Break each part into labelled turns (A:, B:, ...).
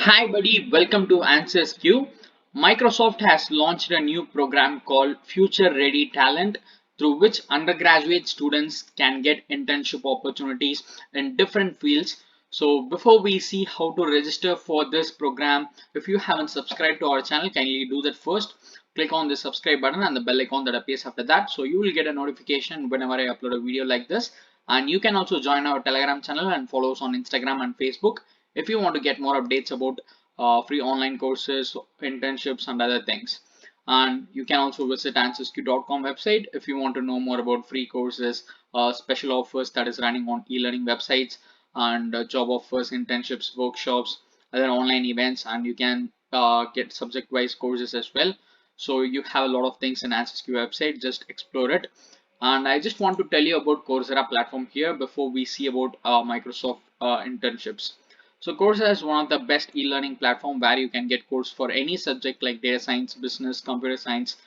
A: Hi, buddy. Welcome to answersQ. Microsoft has launched a new program called Future Ready Talent, through which undergraduate students can get internship opportunities in different fields. So, before we see how to register for this program, if you haven't subscribed to our channel, kindly do that first. Click on the subscribe button and the bell icon that appears after that, so you will get a notification whenever I upload a video like this. And you can also join our Telegram channel and follow us on Instagram and Facebook if you want to get more updates about free online courses, internships, and other things. And you can also visit answersQ.com website if you want to know more about free courses, special offers that is running on e-learning websites, and job offers, internships, workshops, other online events, and you can get subject-wise courses as well. So you have a lot of things in answersQ website. Just explore it. And I just want to tell you about Coursera platform here before we see about Microsoft internships. So Coursera is one of the best e-learning platform where you can get course for any subject like data science, business, computer science,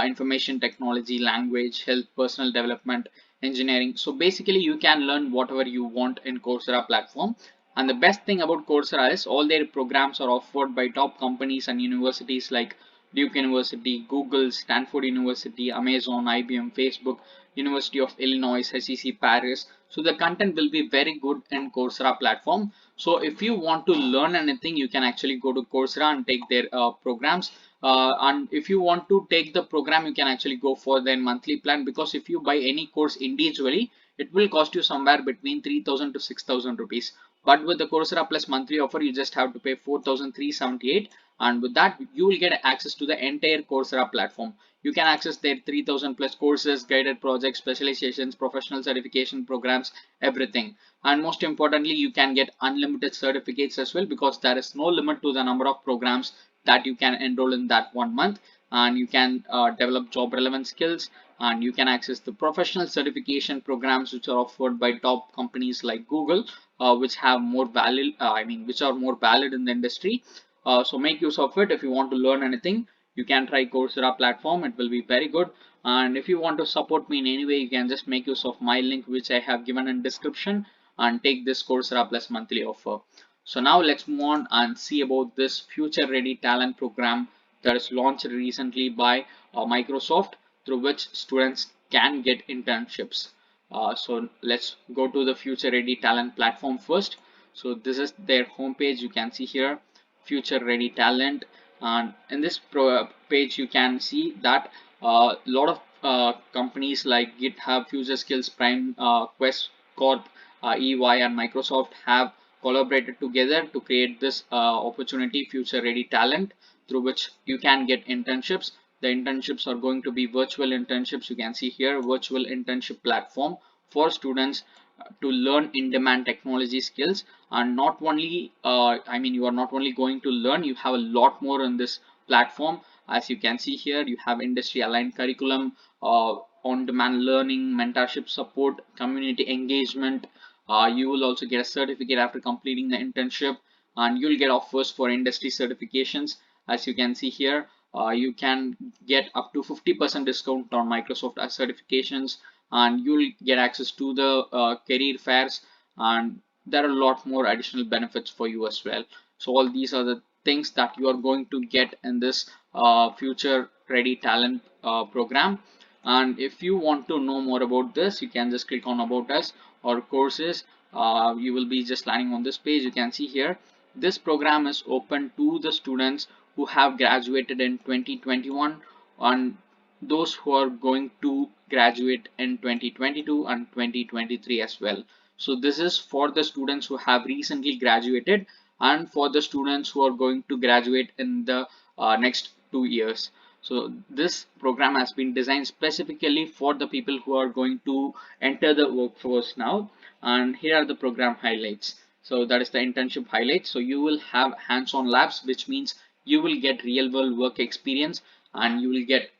A: information technology, language, health, personal development, engineering. So basically you can learn whatever you want in Coursera platform. And the best thing about Coursera is all their programs are offered by top companies and universities like Duke University, Google, Stanford University, Amazon, IBM, Facebook, University of Illinois, SEC Paris. So the content will be very good in Coursera platform. So if you want to learn anything, you can actually go to Coursera and take their programs. And if you want to take the program, you can actually go for their monthly plan, because if you buy any course individually, it will cost you somewhere between 3,000 to 6,000 rupees. But with the Coursera Plus monthly offer, you just have to pay 4,378, and with that you will get access to the entire Coursera platform. You can access their 3,000 plus courses, guided projects, specializations, professional certification programs, everything. And most importantly, you can get unlimited certificates as well, because there is no limit to the number of programs that you can enroll in that 1 month. And you can develop job relevant skills, and you can access the professional certification programs which are offered by top companies like Google, which have more value, which are more valid in the industry. So make use of it. If you want to learn anything, you can try Coursera platform. It will be very good. And if you want to support me in any way, you can just make use of my link which I have given in description and take this Coursera Plus monthly offer. So now let's move on and see about this Future Ready Talent program that is launched recently by Microsoft, through which students can get internships. So let's go to the Future Ready Talent platform first. So this is their homepage. You can see here Future Ready Talent, and in this page you can see that a lot of companies like GitHub, Future Skills, Prime, Quest Corp, EY, and Microsoft have collaborated together to create this opportunity, Future Ready Talent, through which you can get internships. The internships are going to be virtual internships. You can see here virtual internship platform for students to learn in-demand technology skills. And not only you are not only going to learn, you have a lot more in this platform. As you can see here, you have industry aligned curriculum, on-demand learning, mentorship support, community engagement. You will also get a certificate after completing the internship, and you'll get offers for industry certifications. As you can see here, you can get up to 50% discount on Microsoft certifications, and you'll get access to the career fairs, and there are a lot more additional benefits for you as well. So all these are the things that you are going to get in this Future Ready Talent program. And if you want to know more about this, you can just click on about us or courses. You will be just landing on this page. You can see here this program is open to the students who have graduated in 2021 and those who are going to graduate in 2022 and 2023 as well. So this is for the students who have recently graduated and for the students who are going to graduate in the next 2 years. So this program has been designed specifically for the people who are going to enter the workforce now. And here are the program highlights. So that is the internship highlights. So you will have hands-on labs, which means you will get real world work experience, and you will get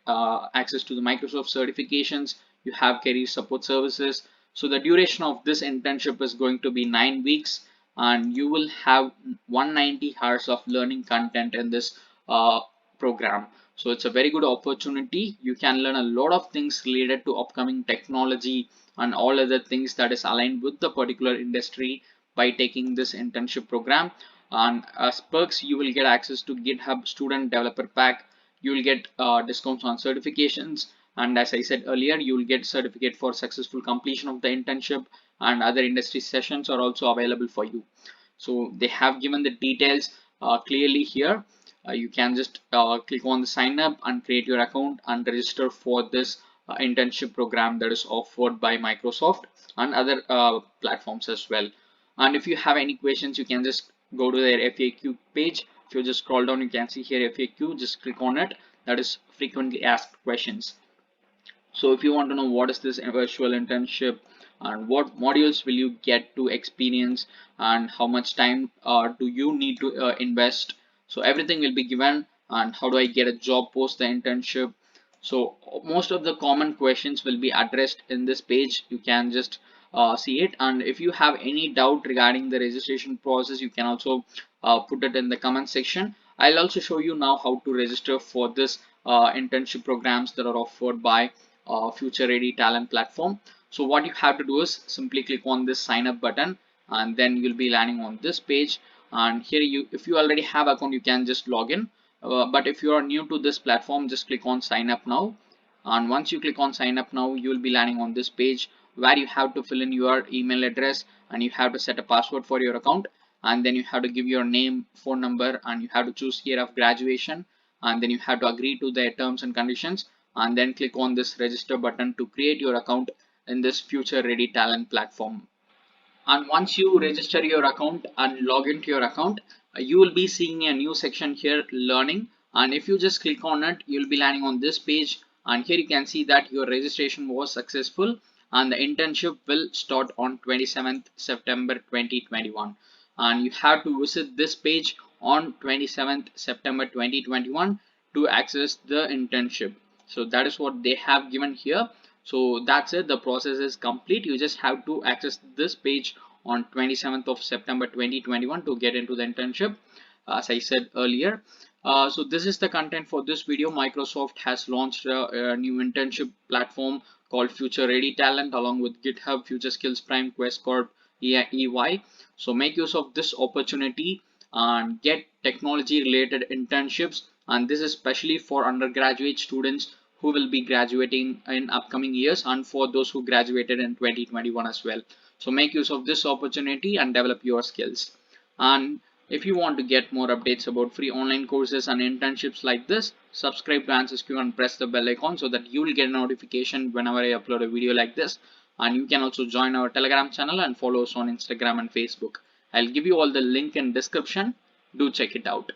A: access to the Microsoft certifications. You have career support services. So the duration of this internship is going to be 9 weeks, and you will have 190 hours of learning content in this program. So it's a very good opportunity. You can learn a lot of things related to upcoming technology and all other things that is aligned with the particular industry by taking this internship program. And as perks, you will get access to GitHub Student Developer Pack. You will get discounts on certifications, and as I said earlier, you will get certificate for successful completion of the internship, and other industry sessions are also available for you. So they have given the details clearly here. You can just click on the sign up and create your account and register for this internship program that is offered by Microsoft and other platforms as well. And if you have any questions, you can just go to their FAQ page. If you just scroll down, you can see here FAQ, just click on it. That is frequently asked questions. So if you want to know what is this virtual internship and what modules will you get to experience and how much time do you need to invest, so everything will be given. And how do I get a job post the internship? So most of the common questions will be addressed in this page. You can just see it, and if you have any doubt regarding the registration process, you can also put it in the comment section. I'll also show you now how to register for this internship programs that are offered by Future Ready Talent Platform. So what you have to do is simply click on this sign up button, and then you'll be landing on this page. And here, if you already have account, you can just log in. But if you are new to this platform, just click on sign up now. And once you click on sign up now, you will be landing on this page where you have to fill in your email address, and you have to set a password for your account, and then you have to give your name, phone number, and you have to choose year of graduation, and then you have to agree to their terms and conditions, and then click on this register button to create your account in this Future Ready Talent platform. And once you register your account and log into your account, you will be seeing a new section here, learning. And if you just click on it, you'll be landing on this page, and here you can see that your registration was successful and the internship will start on 27th September 2021. And you have to visit this page on 27th September 2021 to access the internship. So that is what they have given here. So that's it, the process is complete. You just have to access this page on 27th of September 2021 to get into the internship, as I said earlier. So this is the content for this video. Microsoft has launched a new internship platform called Future Ready Talent along with GitHub, Future Skills Prime, Quest Corp, EY. So make use of this opportunity and get technology related internships, and this is especially for undergraduate students who will be graduating in upcoming years, and for those who graduated in 2021 as well. So make use of this opportunity and develop your skills. And if you want to get more updates about free online courses and internships like this, subscribe to answersQ and press the bell icon so that you will get a notification whenever I upload a video like this. And you can also join our Telegram channel and follow us on Instagram and Facebook. I'll give you all the link in description. Do check it out.